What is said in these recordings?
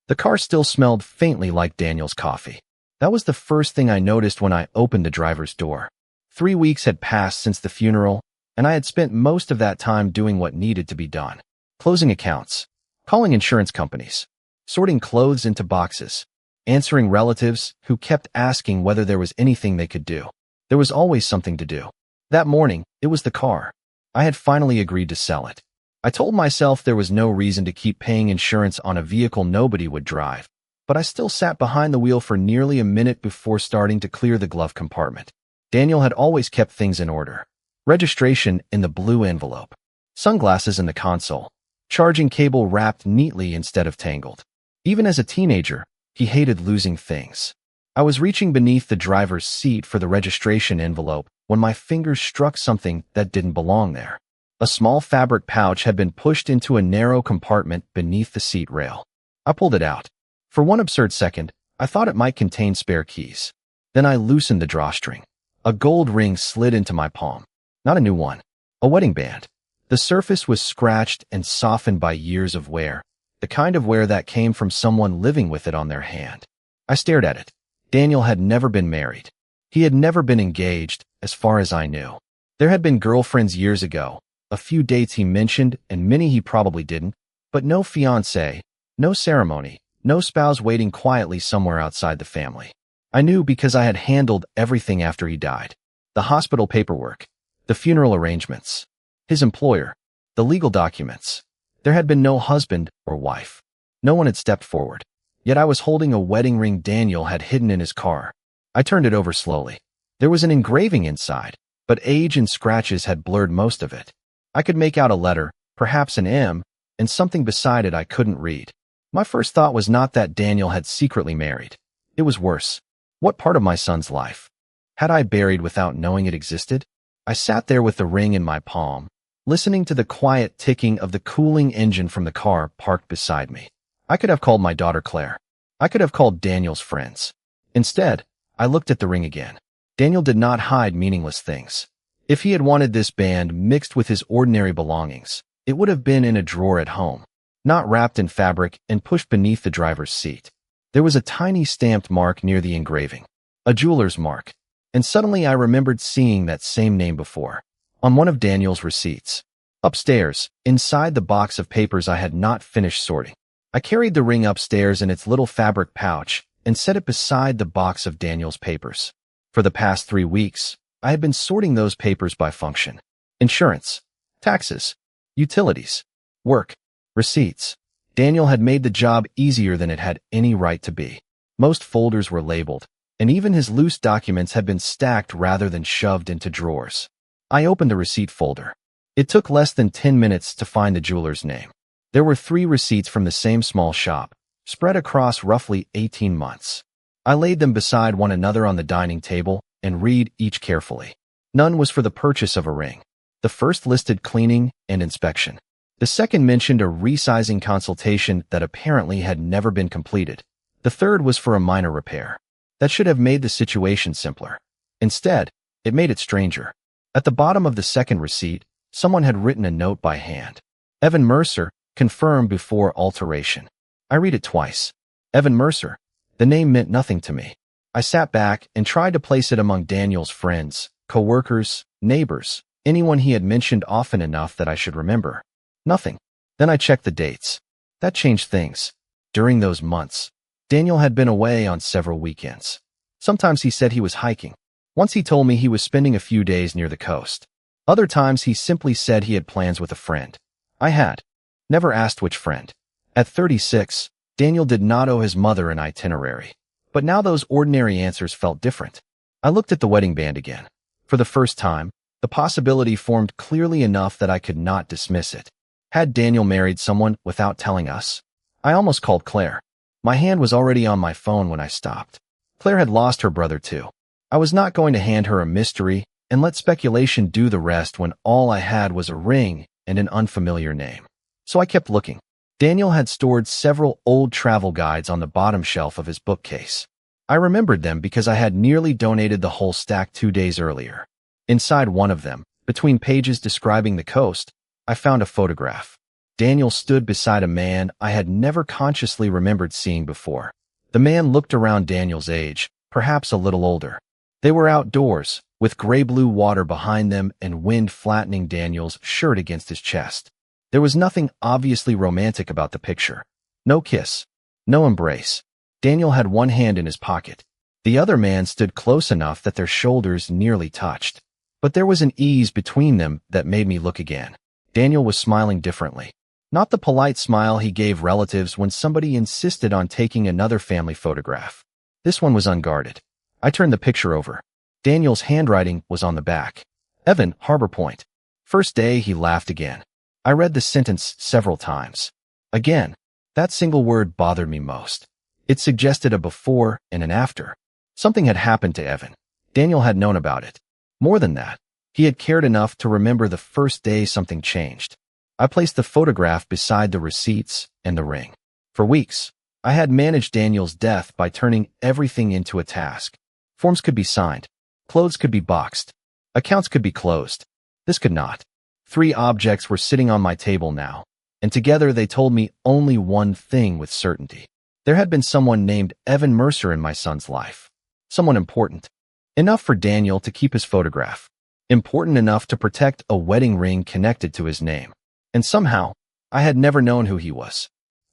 The car still smelled faintly like Daniel's coffee. That was the first thing I noticed when I opened the driver's door. 3 weeks had passed since the funeral, and I had spent most of that time doing what needed to be done. Closing accounts, calling insurance companies, sorting clothes into boxes, answering relatives who kept asking whether there was anything they could do. There was always something to do. That morning, it was the car. I had finally agreed to sell it. I told myself there was no reason to keep paying insurance on a vehicle nobody would drive, but I still sat behind the wheel for nearly a minute before starting to clear the glove compartment. Daniel had always kept things in order. Registration in the blue envelope, sunglasses in the console, charging cable wrapped neatly instead of tangled. Even as a teenager, he hated losing things. I was reaching beneath the driver's seat for the registration envelope when my fingers struck something that didn't belong there. A small fabric pouch had been pushed into a narrow compartment beneath the seat rail. I pulled it out. For one absurd second, I thought it might contain spare keys. Then I loosened the drawstring. A gold ring slid into my palm. Not a new one. A wedding band. The surface was scratched and softened by years of wear, the kind of wear that came from someone living with it on their hand. I stared at it. Daniel had never been married. He had never been engaged, as far as I knew. There had been girlfriends years ago, a few dates he mentioned and many he probably didn't, but no fiancé, no ceremony, no spouse waiting quietly somewhere outside the family. I knew because I had handled everything after he died. The hospital paperwork, the funeral arrangements, his employer, the legal documents. There had been no husband or wife. No one had stepped forward. Yet I was holding a wedding ring Daniel had hidden in his car. I turned it over slowly. There was an engraving inside, but age and scratches had blurred most of it. I could make out a letter, perhaps an M, and something beside it I couldn't read. My first thought was not that Daniel had secretly married. It was worse. What part of my son's life had I buried without knowing it existed? I sat there with the ring in my palm, listening to the quiet ticking of the cooling engine from the car parked beside me. I could have called my daughter Claire. I could have called Daniel's friends. Instead, I looked at the ring again. Daniel did not hide meaningless things. If he had wanted this band mixed with his ordinary belongings, it would have been in a drawer at home, not wrapped in fabric and pushed beneath the driver's seat. There was a tiny stamped mark near the engraving, a jeweler's mark, and suddenly I remembered seeing that same name before, on one of Daniel's receipts. Upstairs, inside the box of papers I had not finished sorting. I carried the ring upstairs in its little fabric pouch and set it beside the box of Daniel's papers. For the past 3 weeks, I had been sorting those papers by function. Insurance, taxes, utilities, work, receipts. Daniel had made the job easier than it had any right to be. Most folders were labeled, and even his loose documents had been stacked rather than shoved into drawers. I opened the receipt folder. It took less than 10 minutes to find the jeweler's name. There were 3 receipts from the same small shop, spread across roughly 18 months. I laid them beside one another on the dining table and read each carefully. None was for the purchase of a ring. The first listed cleaning and inspection. The second mentioned a resizing consultation that apparently had never been completed. The third was for a minor repair. That should have made the situation simpler. Instead, it made it stranger. At the bottom of the second receipt, someone had written a note by hand. Evan Mercer, confirmed before alteration. I read it twice. Evan Mercer. The name meant nothing to me. I sat back and tried to place it among Daniel's friends, co-workers, neighbors, anyone he had mentioned often enough that I should remember. Nothing. Then I checked the dates. That changed things. During those months, Daniel had been away on several weekends. Sometimes he said he was hiking. Once he told me he was spending a few days near the coast. Other times he simply said he had plans with a friend. I had never asked which friend. At 36, Daniel did not owe his mother an itinerary. But now those ordinary answers felt different. I looked at the wedding band again. For the first time, the possibility formed clearly enough that I could not dismiss it. Had Daniel married someone without telling us? I almost called Claire. My hand was already on my phone when I stopped. Claire had lost her brother too. I was not going to hand her a mystery and let speculation do the rest when all I had was a ring and an unfamiliar name. So I kept looking. Daniel had stored several old travel guides on the bottom shelf of his bookcase. I remembered them because I had nearly donated the whole stack 2 days earlier. Inside one of them, between pages describing the coast, I found a photograph. Daniel stood beside a man I had never consciously remembered seeing before. The man looked around Daniel's age, perhaps a little older. They were outdoors, with gray-blue water behind them and wind flattening Daniel's shirt against his chest. There was nothing obviously romantic about the picture. No kiss. No embrace. Daniel had one hand in his pocket. The other man stood close enough that their shoulders nearly touched. But there was an ease between them that made me look again. Daniel was smiling differently. Not the polite smile he gave relatives when somebody insisted on taking another family photograph. This one was unguarded. I turned the picture over. Daniel's handwriting was on the back. Evan, Harbor Point. First day, he laughed again. I read the sentence several times. Again, that single word bothered me most. It suggested a before and an after. Something had happened to Evan. Daniel had known about it. More than that, he had cared enough to remember the first day something changed. I placed the photograph beside the receipts and the ring. For weeks, I had managed Daniel's death by turning everything into a task. Forms could be signed. Clothes could be boxed. Accounts could be closed. This could not. 3 objects were sitting on my table now, and together they told me only one thing with certainty. There had been someone named Evan Mercer in my son's life. Someone important. Enough for Daniel to keep his photograph. Important enough to protect a wedding ring connected to his name. And somehow, I had never known who he was.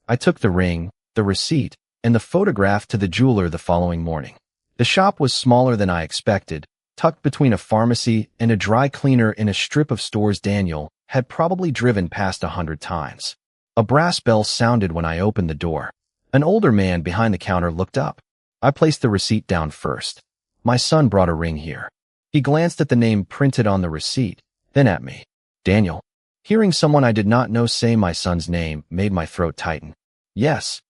I took the ring, the receipt, and the photograph to the jeweler the following morning. The shop was smaller than I expected, tucked between a pharmacy and a dry cleaner in a strip of stores Daniel had probably driven past 100 times. A brass bell sounded when I opened the door. An older man behind the counter looked up. I placed the receipt down first. My son brought a ring here. He glanced at the name printed on the receipt, then at me. Daniel. Hearing someone I did not know say my son's name made my throat tighten. Yes.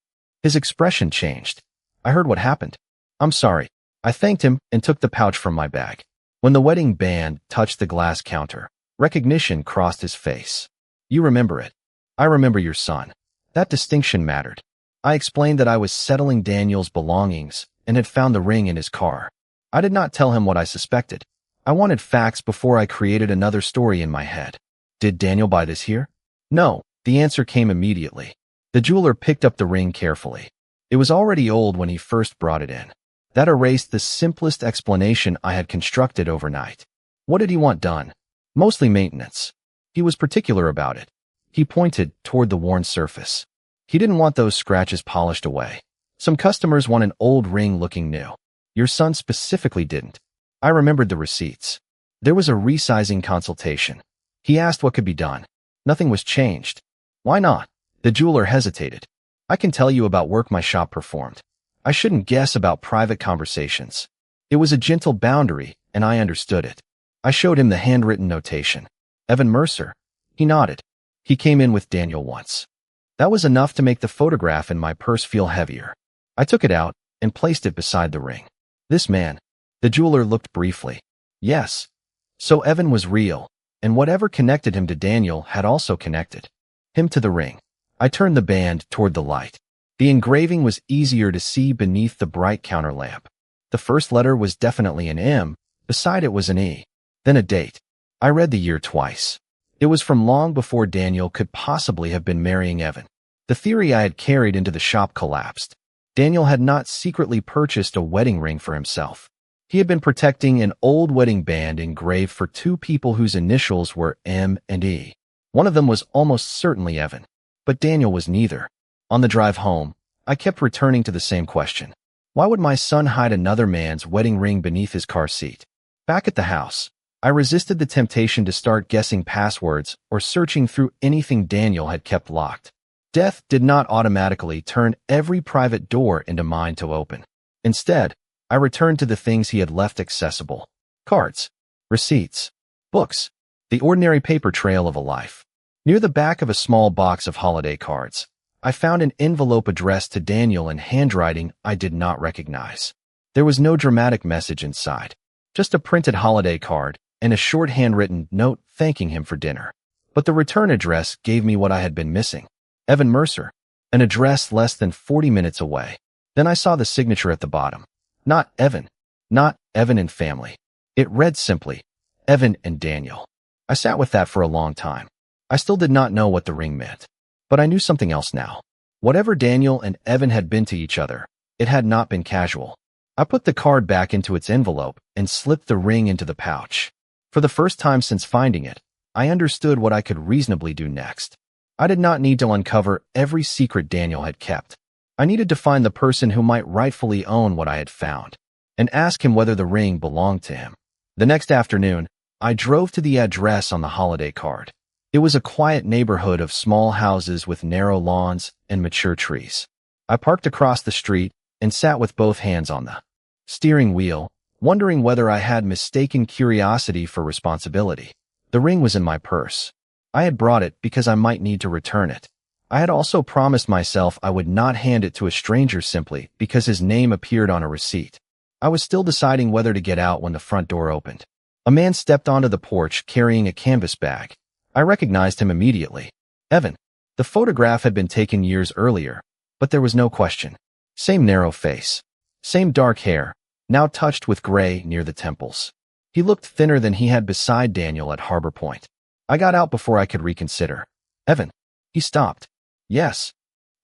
His expression changed. I heard what happened. I'm sorry. I thanked him and took the pouch from my bag. When the wedding band touched the glass counter, recognition crossed his face. You remember it. I remember your son. That distinction mattered. I explained that I was settling Daniel's belongings and had found the ring in his car. I did not tell him what I suspected. I wanted facts before I created another story in my head. Did Daniel buy this here? No, the answer came immediately. The jeweler picked up the ring carefully. It was already old when he first brought it in. That erased the simplest explanation I had constructed overnight. What did he want done? Mostly maintenance. He was particular about it. He pointed toward the worn surface. He didn't want those scratches polished away. Some customers want an old ring looking new. Your son specifically didn't. I remembered the receipts. There was a resizing consultation. He asked what could be done. Nothing was changed. Why not? The jeweler hesitated. I can tell you about work my shop performed. I shouldn't guess about private conversations. It was a gentle boundary, and I understood it. I showed him the handwritten notation. Evan Mercer. He nodded. He came in with Daniel once. That was enough to make the photograph in my purse feel heavier. I took it out and placed it beside the ring. This man. The jeweler looked briefly. Yes. So Evan was real, and whatever connected him to Daniel had also connected him to the ring. I turned the band toward the light. The engraving was easier to see beneath the bright counter lamp. The first letter was definitely an M, beside it was an E. Then a date. I read the year twice. It was from long before Daniel could possibly have been marrying Evan. The theory I had carried into the shop collapsed. Daniel had not secretly purchased a wedding ring for himself. He had been protecting an old wedding band engraved for 2 people whose initials were M and E. One of them was almost certainly Evan. But Daniel was neither. On the drive home, I kept returning to the same question. Why would my son hide another man's wedding ring beneath his car seat? Back at the house, I resisted the temptation to start guessing passwords or searching through anything Daniel had kept locked. Death did not automatically turn every private door into mine to open. Instead, I returned to the things he had left accessible. Cards, receipts, books, the ordinary paper trail of a life. Near the back of a small box of holiday cards, I found an envelope addressed to Daniel in handwriting I did not recognize. There was no dramatic message inside, just a printed holiday card and a short handwritten note thanking him for dinner. But the return address gave me what I had been missing. Evan Mercer, an address less than 40 minutes away. Then I saw the signature at the bottom. Not Evan and family. It read simply, Evan and Daniel. I sat with that for a long time. I still did not know what the ring meant. But I knew something else now. Whatever Daniel and Evan had been to each other, it had not been casual. I put the card back into its envelope and slipped the ring into the pouch. For the first time since finding it, I understood what I could reasonably do next. I did not need to uncover every secret Daniel had kept. I needed to find the person who might rightfully own what I had found, and ask him whether the ring belonged to him. The next afternoon, I drove to the address on the holiday card. It was a quiet neighborhood of small houses with narrow lawns and mature trees. I parked across the street and sat with both hands on the steering wheel, wondering whether I had mistaken curiosity for responsibility. The ring was in my purse. I had brought it because I might need to return it. I had also promised myself I would not hand it to a stranger simply because his name appeared on a receipt. I was still deciding whether to get out when the front door opened. A man stepped onto the porch carrying a canvas bag. I recognized him immediately. Evan. The photograph had been taken years earlier, but there was no question. Same narrow face. Same dark hair, now touched with gray near the temples. He looked thinner than he had beside Daniel at Harbor Point. I got out before I could reconsider. Evan. He stopped. Yes.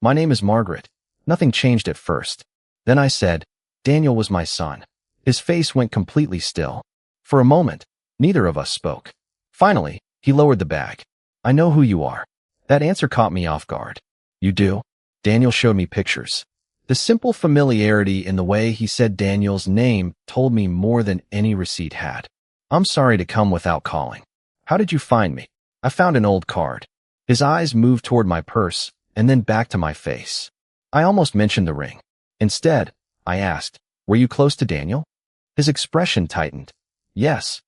My name is Margaret. Nothing changed at first. Then I said, Daniel was my son. His face went completely still. For a moment, neither of us spoke. Finally, he lowered the bag. I know who you are. That answer caught me off guard. You do? Daniel showed me pictures. The simple familiarity in the way he said Daniel's name told me more than any receipt had. I'm sorry to come without calling. How did you find me? I found an old card. His eyes moved toward my purse and then back to my face. I almost mentioned the ring. Instead, I asked, were you close to Daniel? His expression tightened. Yes.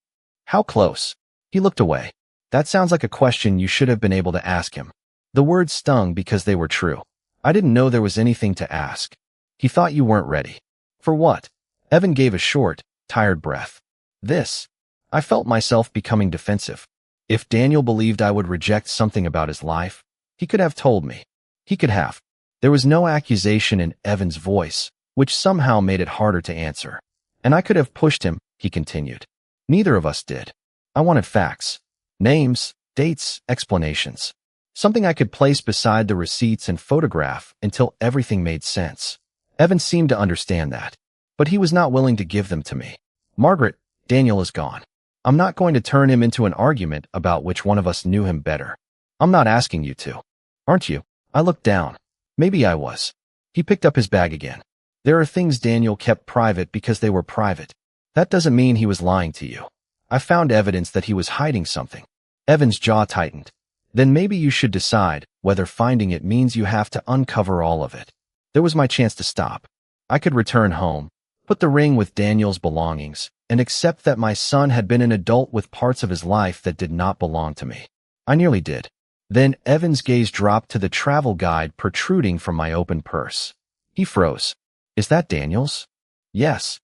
How close? He looked away. That sounds like a question you should have been able to ask him. The words stung because they were true. I didn't know there was anything to ask. He thought you weren't ready. For what? Evan gave a short, tired breath. This. I felt myself becoming defensive. If Daniel believed I would reject something about his life, he could have told me. He could have. There was no accusation in Evan's voice, which somehow made it harder to answer. And I could have pushed him, he continued. Neither of us did. I wanted facts. Names, dates, explanations. Something I could place beside the receipts and photograph until everything made sense. Evan seemed to understand that, but he was not willing to give them to me. Margaret, Daniel is gone. I'm not going to turn him into an argument about which one of us knew him better. I'm not asking you to. Aren't you? I looked down. Maybe I was. He picked up his bag again. There are things Daniel kept private because they were private. That doesn't mean he was lying to you. I found evidence that he was hiding something. Evan's jaw tightened. Then maybe you should decide whether finding it means you have to uncover all of it. There was my chance to stop. I could return home, put the ring with Daniel's belongings, and accept that my son had been an adult with parts of his life that did not belong to me. I nearly did. Then Evan's gaze dropped to the travel guide protruding from my open purse. He froze. Is that Daniel's? Yes.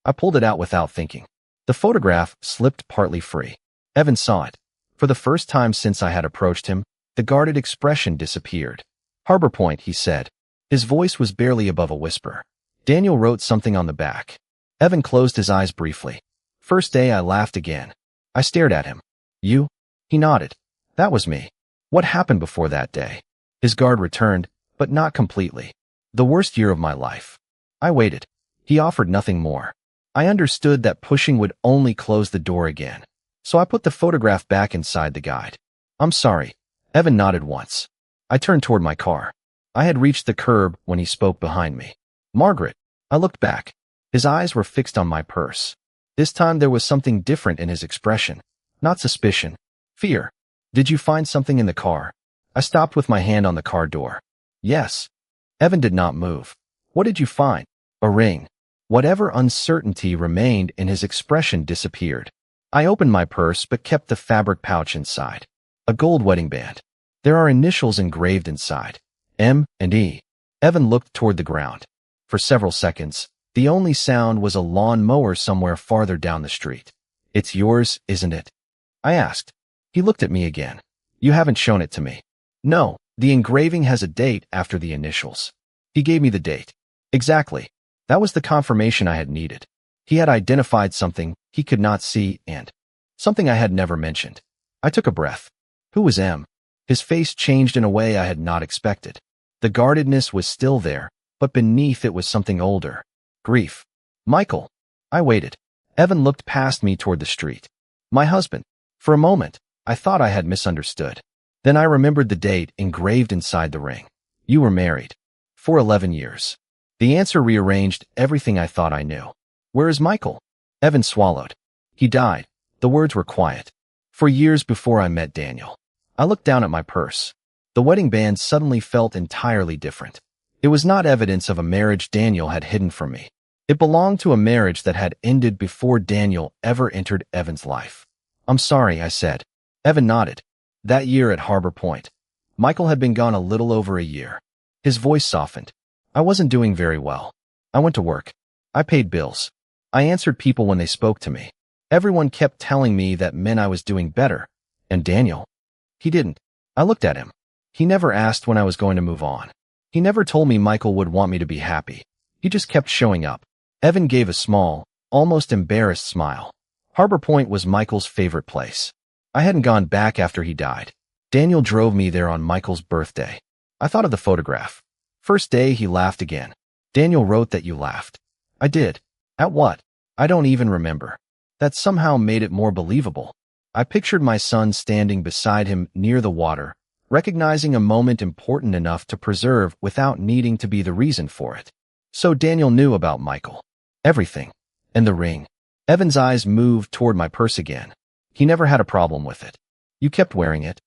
I pulled it out without thinking. The photograph slipped partly free. Evan saw it. For the first time since I had approached him, the guarded expression disappeared. Harbor Point, he said. His voice was barely above a whisper. Daniel wrote something on the back. Evan closed his eyes briefly. First day I laughed again. I stared at him. You? He nodded. That was me. What happened before that day? His guard returned, but not completely. The worst year of my life. I waited. He offered nothing more. I understood that pushing would only close the door again. So I put the photograph back inside the guide. I'm sorry. Evan nodded once. I turned toward my car. I had reached the curb when he spoke behind me. Margaret. I looked back. His eyes were fixed on my purse. This time there was something different in his expression. Not suspicion. Fear. Did you find something in the car? I stopped with my hand on the car door. Yes. Evan did not move. What did you find? A ring. Whatever uncertainty remained in his expression disappeared. I opened my purse but kept the fabric pouch inside. A gold wedding band. There are initials engraved inside. M and E. Evan looked toward the ground. For several seconds, the only sound was a lawn mower somewhere farther down the street. It's yours, isn't it? I asked. He looked at me again. You haven't shown it to me. No, the engraving has a date after the initials. He gave me the date. Exactly. That was the confirmation I had needed. He had identified something he could not see and something I had never mentioned. I took a breath. Who was M? His face changed in a way I had not expected. The guardedness was still there, but beneath it was something older. Grief. Michael. I waited. Evan looked past me toward the street. My husband. For a moment, I thought I had misunderstood. Then I remembered the date engraved inside the ring. You were married. For 11 years. The answer rearranged everything I thought I knew. Where is Michael? Evan swallowed. He died. The words were quiet. For years before I met Daniel. I looked down at my purse. The wedding band suddenly felt entirely different. It was not evidence of a marriage Daniel had hidden from me. It belonged to a marriage that had ended before Daniel ever entered Evan's life. I'm sorry, I said. Evan nodded. That year at Harbor Point. Michael had been gone a little over a year. His voice softened. I wasn't doing very well. I went to work. I paid bills. I answered people when they spoke to me. Everyone kept telling me that meant I was doing better. And Daniel? He didn't. I looked at him. He never asked when I was going to move on. He never told me Michael would want me to be happy. He just kept showing up. Evan gave a small, almost embarrassed smile. Harbor Point was Michael's favorite place. I hadn't gone back after he died. Daniel drove me there on Michael's birthday. I thought of the photograph. First day, he laughed again. Daniel wrote that you laughed. I did. At what? I don't even remember. That somehow made it more believable. I pictured my son standing beside him near the water, recognizing a moment important enough to preserve without needing to be the reason for it. So Daniel knew about Michael. Everything. And the ring. Evan's eyes moved toward my purse again. He never had a problem with it. You kept wearing it.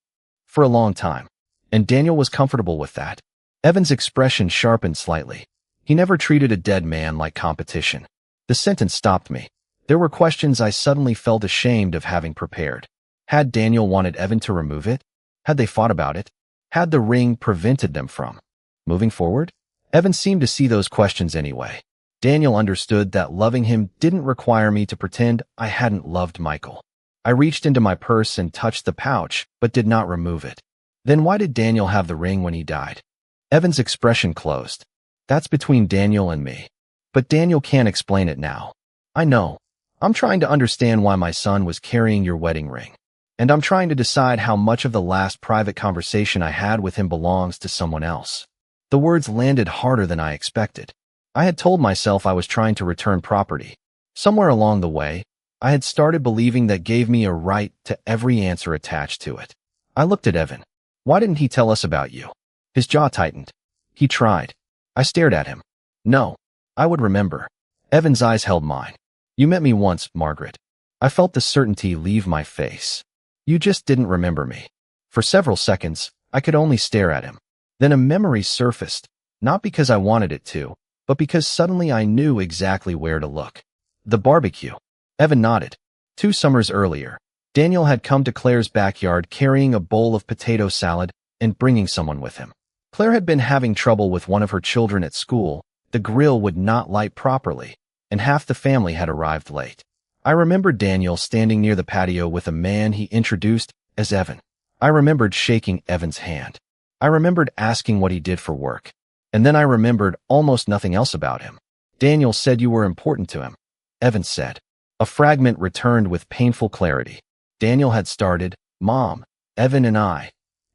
For a long time. And Daniel was comfortable with that. Evan's expression sharpened slightly. He never treated a dead man like competition. The sentence stopped me. There were questions I suddenly felt ashamed of having prepared. Had Daniel wanted Evan to remove it? Had they fought about it? Had the ring prevented them from moving forward? Evan seemed to see those questions anyway. Daniel understood that loving him didn't require me to pretend I hadn't loved Michael. I reached into my purse and touched the pouch, but did not remove it. Then why did Daniel have the ring when he died? Evan's expression closed. That's between Daniel and me. But Daniel can't explain it now. I know. I'm trying to understand why my son was carrying your wedding ring. And I'm trying to decide how much of the last private conversation I had with him belongs to someone else. The words landed harder than I expected. I had told myself I was trying to return property. Somewhere along the way, I had started believing that gave me a right to every answer attached to it. I looked at Evan. Why didn't he tell us about you? His jaw tightened. He tried. I stared at him. No. I would remember. Evan's eyes held mine. You met me once, Margaret. I felt the certainty leave my face. You just didn't remember me. For several seconds, I could only stare at him. Then a memory surfaced, not because I wanted it to, but because suddenly I knew exactly where to look. The barbecue. Evan nodded. 2 summers earlier, Daniel had come to Claire's backyard carrying a bowl of potato salad and bringing someone with him. Claire had been having trouble with one of her children at school. The grill would not light properly, and half the family had arrived late. I remembered Daniel standing near the patio with a man he introduced as Evan. I remembered shaking Evan's hand. I remembered asking what he did for work. And then I remembered almost nothing else about him. Daniel said you were important to him. Evan said. A fragment returned with painful clarity. Daniel had started, Mom, Evan and I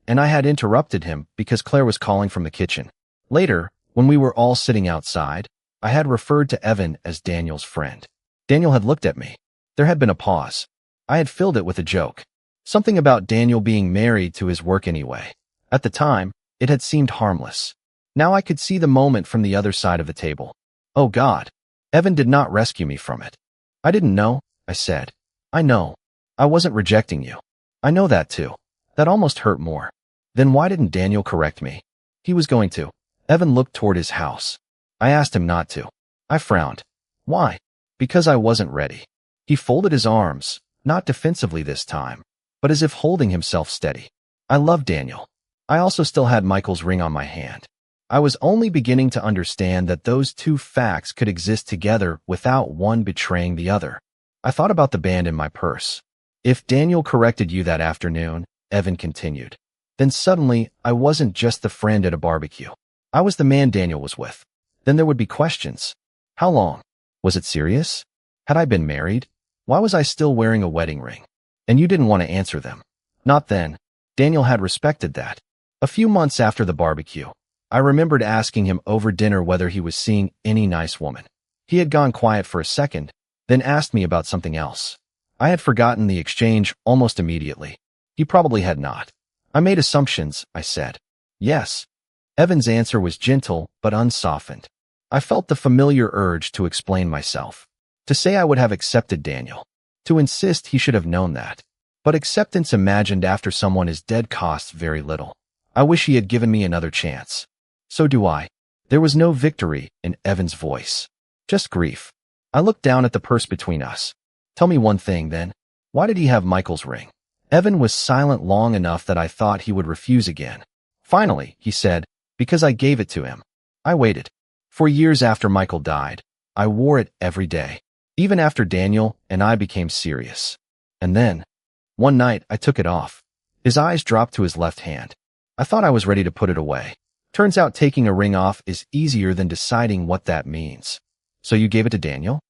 had interrupted him because Claire was calling from the kitchen. Later, when we were all sitting outside, I had referred to Evan as Daniel's friend. Daniel had looked at me. There had been a pause. I had filled it with a joke. Something about Daniel being married to his work anyway. At the time, it had seemed harmless. Now I could see the moment from the other side of the table. Oh God. Evan did not rescue me from it. I didn't know, I said. I know. I wasn't rejecting you. I know that too. That almost hurt more. Then why didn't Daniel correct me? He was going to. Evan looked toward his house. I asked him not to. I frowned. Why? Because I wasn't ready. He folded his arms, not defensively this time, but as if holding himself steady. I loved Daniel. I also still had Michael's ring on my hand. I was only beginning to understand that those two facts could exist together without one betraying the other. I thought about the band in my purse. If Daniel corrected you that afternoon, Evan continued, then suddenly I wasn't just the friend at a barbecue. I was the man Daniel was with. Then there would be questions. How long? Was it serious? Had I been married? Why was I still wearing a wedding ring? And you didn't want to answer them. Not then. Daniel had respected that. A few months after the barbecue, I remembered asking him over dinner whether he was seeing any nice woman. He had gone quiet for a second, then asked me about something else. I had forgotten the exchange almost immediately. He probably had not. I made assumptions, I said. Yes. Evan's answer was gentle but unsoftened. I felt the familiar urge to explain myself. To say I would have accepted Daniel. To insist he should have known that. But acceptance imagined after someone is dead costs very little. I wish he had given me another chance. So do I. There was no victory in Evan's voice. Just grief. I looked down at the purse between us. Tell me one thing, then. Why did he have Michael's ring? Evan was silent long enough that I thought he would refuse again. Finally, he said, because I gave it to him. I waited. For years after Michael died, I wore it every day. Even after Daniel and I became serious. And then, one night, I took it off. His eyes dropped to his left hand. I thought I was ready to put it away. Turns out taking a ring off is easier than deciding what that means. So you gave it to Daniel?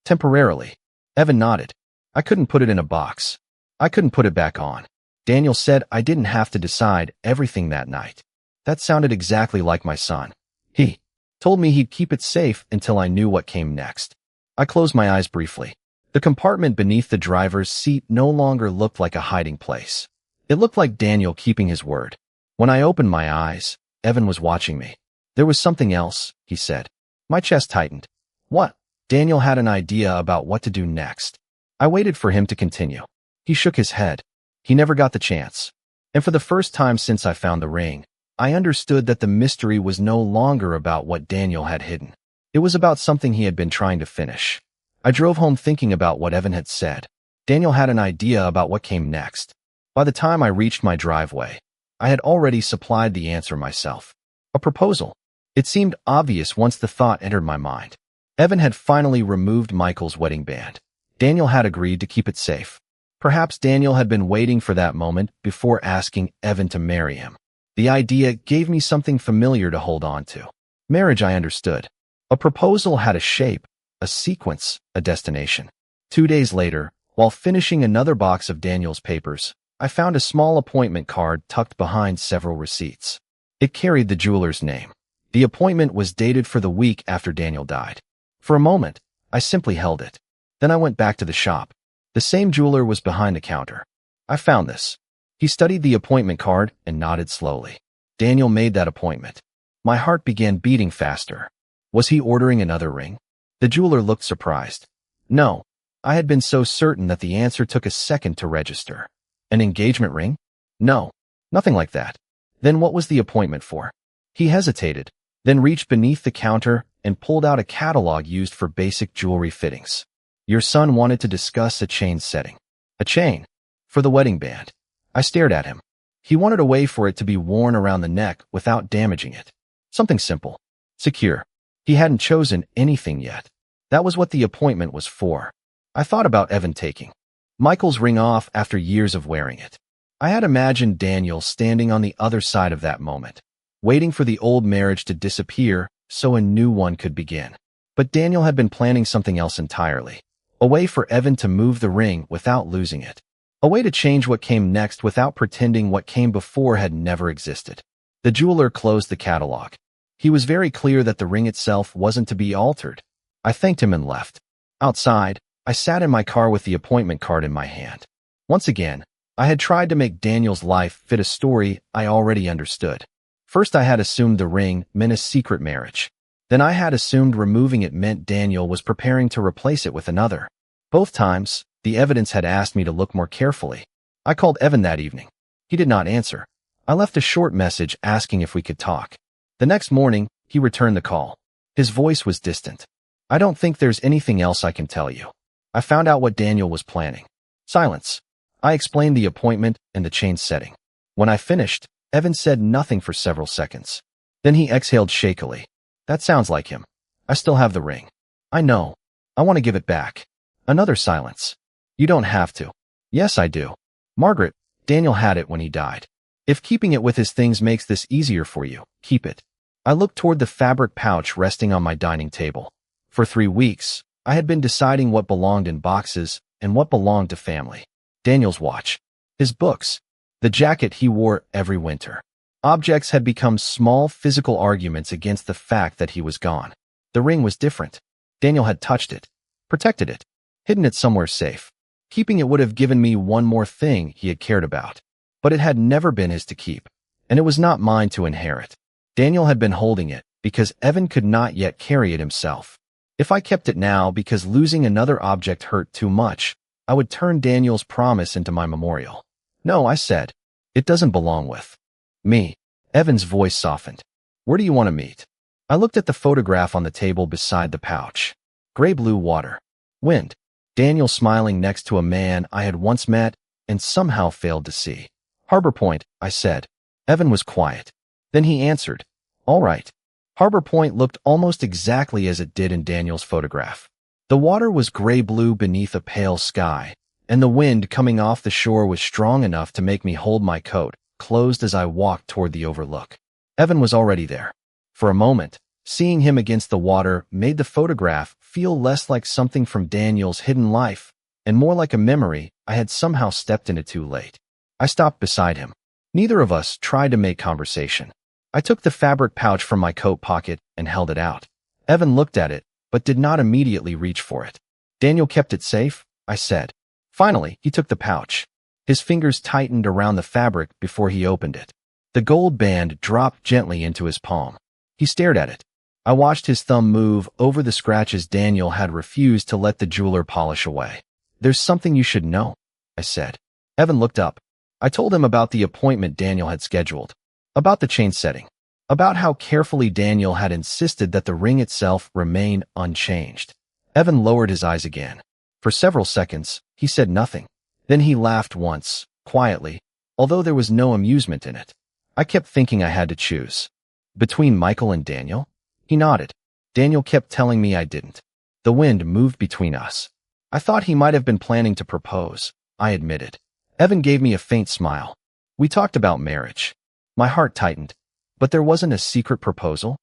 Temporarily. Evan nodded. I couldn't put it in a box. I couldn't put it back on. Daniel said I didn't have to decide everything that night. That sounded exactly like my son. He told me he'd keep it safe until I knew what came next. I closed my eyes briefly. The compartment beneath the driver's seat no longer looked like a hiding place. It looked like Daniel keeping his word. When I opened my eyes, Evan was watching me. There was something else, he said. My chest tightened. What? Daniel had an idea about what to do next. I waited for him to continue. He shook his head. He never got the chance. And for the first time since I found the ring, I understood that the mystery was no longer about what Daniel had hidden. It was about something he had been trying to finish. I drove home thinking about what Evan had said. Daniel had an idea about what came next. By the time I reached my driveway, I had already supplied the answer myself. A proposal. It seemed obvious once the thought entered my mind. Evan had finally removed Michael's wedding band. Daniel had agreed to keep it safe. Perhaps Daniel had been waiting for that moment before asking Evan to marry him. The idea gave me something familiar to hold on to. Marriage, I understood. A proposal had a shape, a sequence, a destination. 2 days later, while finishing another box of Daniel's papers, I found a small appointment card tucked behind several receipts. It carried the jeweler's name. The appointment was dated for the week after Daniel died. For a moment, I simply held it. Then I went back to the shop. The same jeweler was behind the counter. I found this. He studied the appointment card and nodded slowly. Daniel made that appointment. My heart began beating faster. Was he ordering another ring? The jeweler looked surprised. No. I had been so certain that the answer took a second to register. An engagement ring? No. Nothing like that. Then what was the appointment for? He hesitated, then reached beneath the counter and pulled out a catalog used for basic jewelry fittings. Your son wanted to discuss a chain setting. A chain? For the wedding band. I stared at him. He wanted a way for it to be worn around the neck without damaging it. Something simple. Secure. He hadn't chosen anything yet. That was what the appointment was for. I thought about Evan taking Michael's ring off after years of wearing it. I had imagined Daniel standing on the other side of that moment, waiting for the old marriage to disappear so a new one could begin. But Daniel had been planning something else entirely. A way for Evan to move the ring without losing it. A way to change what came next without pretending what came before had never existed. The jeweler closed the catalog. He was very clear that the ring itself wasn't to be altered. I thanked him and left. Outside, I sat in my car with the appointment card in my hand. Once again, I had tried to make Daniel's life fit a story I already understood. First, I had assumed the ring meant a secret marriage. Then I had assumed removing it meant Daniel was preparing to replace it with another. Both times, the evidence had asked me to look more carefully. I called Evan that evening. He did not answer. I left a short message asking if we could talk. The next morning, he returned the call. His voice was distant. I don't think there's anything else I can tell you. I found out what Daniel was planning. Silence. I explained the appointment and the chain setting. When I finished, Evan said nothing for several seconds. Then he exhaled shakily. That sounds like him. I still have the ring. I know. I want to give it back. Another silence. You don't have to. Yes, I do. Margaret, Daniel had it when he died. If keeping it with his things makes this easier for you, keep it. I looked toward the fabric pouch resting on my dining table. For 3 weeks, I had been deciding what belonged in boxes and what belonged to family. Daniel's watch. His books. The jacket he wore every winter. Objects had become small physical arguments against the fact that he was gone. The ring was different. Daniel had touched it, protected it, hidden it somewhere safe. Keeping it would have given me one more thing he had cared about. But it had never been his to keep, and it was not mine to inherit. Daniel had been holding it because Evan could not yet carry it himself. If I kept it now because losing another object hurt too much, I would turn Daniel's promise into my memorial. No, I said. It doesn't belong with me. Evan's voice softened. Where do you want to meet? I looked at the photograph on the table beside the pouch. Gray-blue water. Wind. Daniel smiling next to a man I had once met and somehow failed to see. Harbor Point, I said. Evan was quiet. Then he answered, all right. Harbor Point looked almost exactly as it did in Daniel's photograph. The water was gray-blue beneath a pale sky, and the wind coming off the shore was strong enough to make me hold my coat closed as I walked toward the overlook. Evan was already there. For a moment, seeing him against the water made the photograph feel less like something from Daniel's hidden life and more like a memory I had somehow stepped into too late. I stopped beside him. Neither of us tried to make conversation. I took the fabric pouch from my coat pocket and held it out. Evan looked at it, but did not immediately reach for it. Daniel kept it safe, I said. Finally, he took the pouch. His fingers tightened around the fabric before he opened it. The gold band dropped gently into his palm. He stared at it. I watched his thumb move over the scratches Daniel had refused to let the jeweler polish away. There's something you should know, I said. Evan looked up. I told him about the appointment Daniel had scheduled, about the chain setting, about how carefully Daniel had insisted that the ring itself remain unchanged. Evan lowered his eyes again. For several seconds, he said nothing. Then he laughed once, quietly, although there was no amusement in it. I kept thinking I had to choose. Between Michael and Daniel? He nodded. Daniel kept telling me I didn't. The wind moved between us. I thought he might have been planning to propose, I admitted. Evan gave me a faint smile. We talked about marriage. My heart tightened. But there wasn't a secret proposal?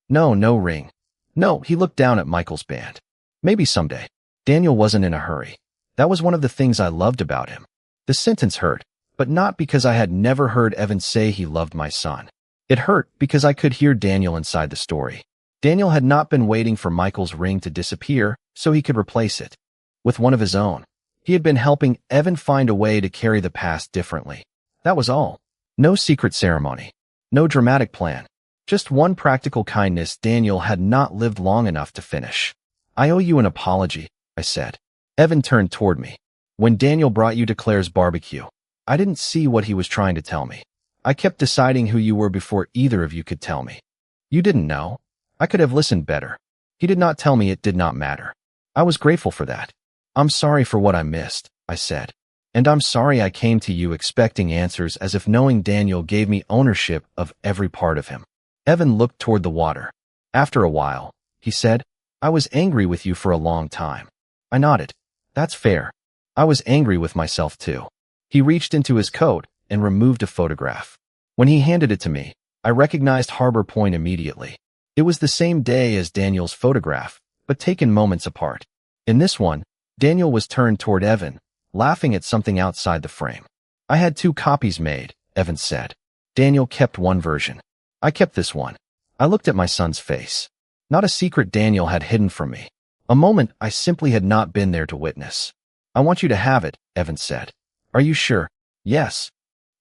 No ring. No, he looked down at Michael's band. Maybe someday. Daniel wasn't in a hurry. That was one of the things I loved about him. The sentence hurt, but not because I had never heard Evan say he loved my son. It hurt because I could hear Daniel inside the story. Daniel had not been waiting for Michael's ring to disappear so he could replace it with one of his own. He had been helping Evan find a way to carry the past differently. That was all. No secret ceremony. No dramatic plan. Just one practical kindness Daniel had not lived long enough to finish. I owe you an apology, I said. Evan turned toward me. When Daniel brought you to Claire's barbecue, I didn't see what he was trying to tell me. I kept deciding who you were before either of you could tell me. You didn't know. I could have listened better. He did not tell me it did not matter. I was grateful for that. I'm sorry for what I missed, I said. And I'm sorry I came to you expecting answers as if knowing Daniel gave me ownership of every part of him. Evan looked toward the water. After a while, he said, I was angry with you for a long time. I nodded. That's fair. I was angry with myself too. He reached into his coat and removed a photograph. When he handed it to me, I recognized Harbor Point immediately. It was the same day as Daniel's photograph, but taken moments apart. In this one, Daniel was turned toward Evan, laughing at something outside the frame. I had 2 copies made, Evan said. Daniel kept one version. I kept this one. I looked at my son's face. Not a secret Daniel had hidden from me. A moment I simply had not been there to witness. I want you to have it, Evan said. Are you sure? Yes.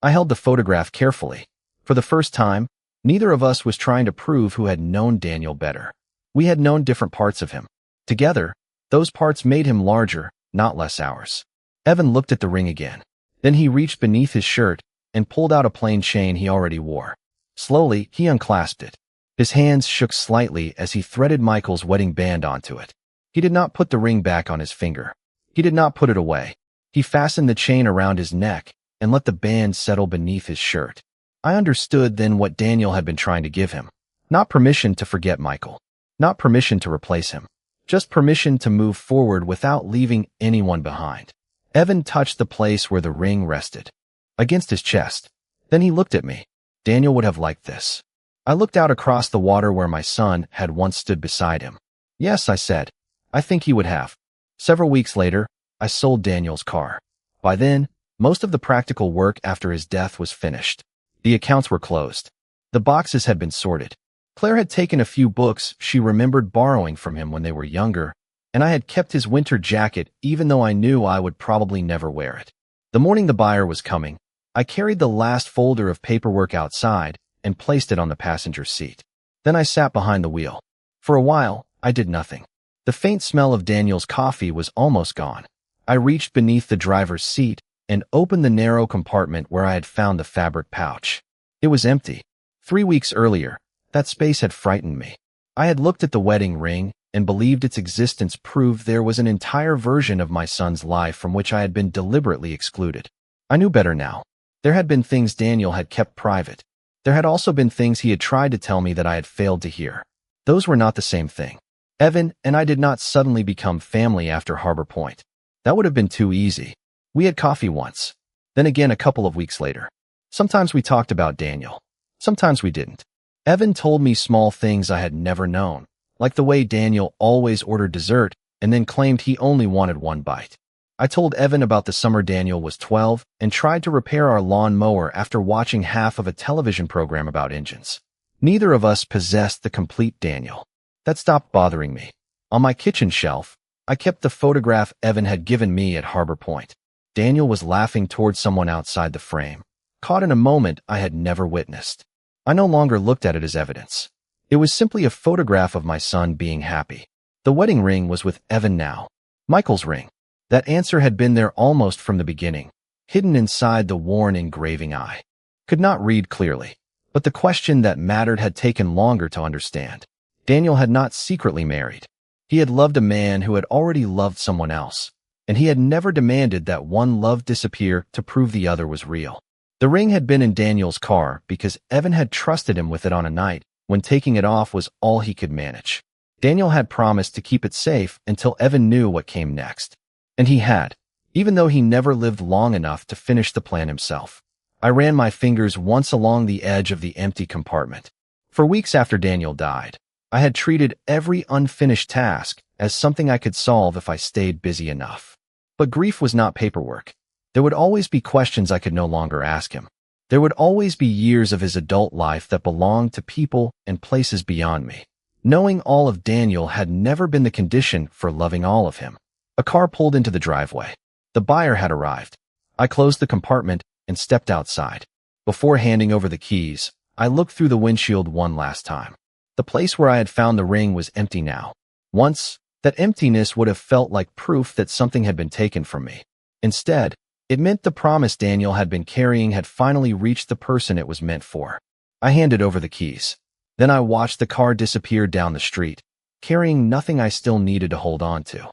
I held the photograph carefully. For the first time, neither of us was trying to prove who had known Daniel better. We had known different parts of him. Together, those parts made him larger, not less ours. Evan looked at the ring again. Then he reached beneath his shirt and pulled out a plain chain he already wore. Slowly, he unclasped it. His hands shook slightly as he threaded Michael's wedding band onto it. He did not put the ring back on his finger. He did not put it away. He fastened the chain around his neck and let the band settle beneath his shirt. I understood then what Daniel had been trying to give him. Not permission to forget Michael. Not permission to replace him. Just permission to move forward without leaving anyone behind. Evan touched the place where the ring rested, against his chest. Then he looked at me. Daniel would have liked this. I looked out across the water where my son had once stood beside him. Yes, I said. I think he would have. Several weeks later, I sold Daniel's car. By then, Most of the practical work after his death was finished. The accounts were closed. The boxes had been sorted. Claire had taken a few books she remembered borrowing from him when they were younger, and I had kept his winter jacket even though I knew I would probably never wear it. The morning the buyer was coming, I carried the last folder of paperwork outside and placed it on the passenger seat. Then I sat behind the wheel. For a while, I did nothing. The faint smell of Daniel's coffee was almost gone. I reached beneath the driver's seat and opened the narrow compartment where I had found the fabric pouch. It was empty. 3 weeks earlier, that space had frightened me. I had looked at the wedding ring and believed its existence proved there was an entire version of my son's life from which I had been deliberately excluded. I knew better now. There had been things Daniel had kept private. There had also been things he had tried to tell me that I had failed to hear. Those were not the same thing. Evan and I did not suddenly become family after Harbor Point. That would have been too easy. We had coffee once, then again a couple of weeks later. Sometimes we talked about Daniel. Sometimes we didn't. Evan told me small things I had never known, like the way Daniel always ordered dessert and then claimed he only wanted one bite. I told Evan about the summer Daniel was 12 and tried to repair our lawn mower after watching half of a television program about engines. Neither of us possessed the complete Daniel. That stopped bothering me. On my kitchen shelf, I kept the photograph Evan had given me at Harbor Point. Daniel was laughing towards someone outside the frame, caught in a moment I had never witnessed. I no longer looked at it as evidence. It was simply a photograph of my son being happy. The wedding ring was with Evan now. Michael's ring. That answer had been there almost from the beginning, hidden inside the worn engraving I could not read clearly. But the question that mattered had taken longer to understand. Daniel had not secretly married. He had loved a man who had already loved someone else, and he had never demanded that one love disappear to prove the other was real. The ring had been in Daniel's car because Evan had trusted him with it on a night when taking it off was all he could manage. Daniel had promised to keep it safe until Evan knew what came next. And he had, even though he never lived long enough to finish the plan himself. I ran my fingers once along the edge of the empty compartment. For weeks after Daniel died, I had treated every unfinished task as something I could solve if I stayed busy enough. But grief was not paperwork. There would always be questions I could no longer ask him. There would always be years of his adult life that belonged to people and places beyond me. Knowing all of Daniel had never been the condition for loving all of him. A car pulled into the driveway. The buyer had arrived. I closed the compartment and stepped outside. Before handing over the keys, I looked through the windshield one last time. The place where I had found the ring was empty now. Once, that emptiness would have felt like proof that something had been taken from me. Instead, it meant the promise Daniel had been carrying had finally reached the person it was meant for. I handed over the keys. Then I watched the car disappear down the street, carrying nothing I still needed to hold on to.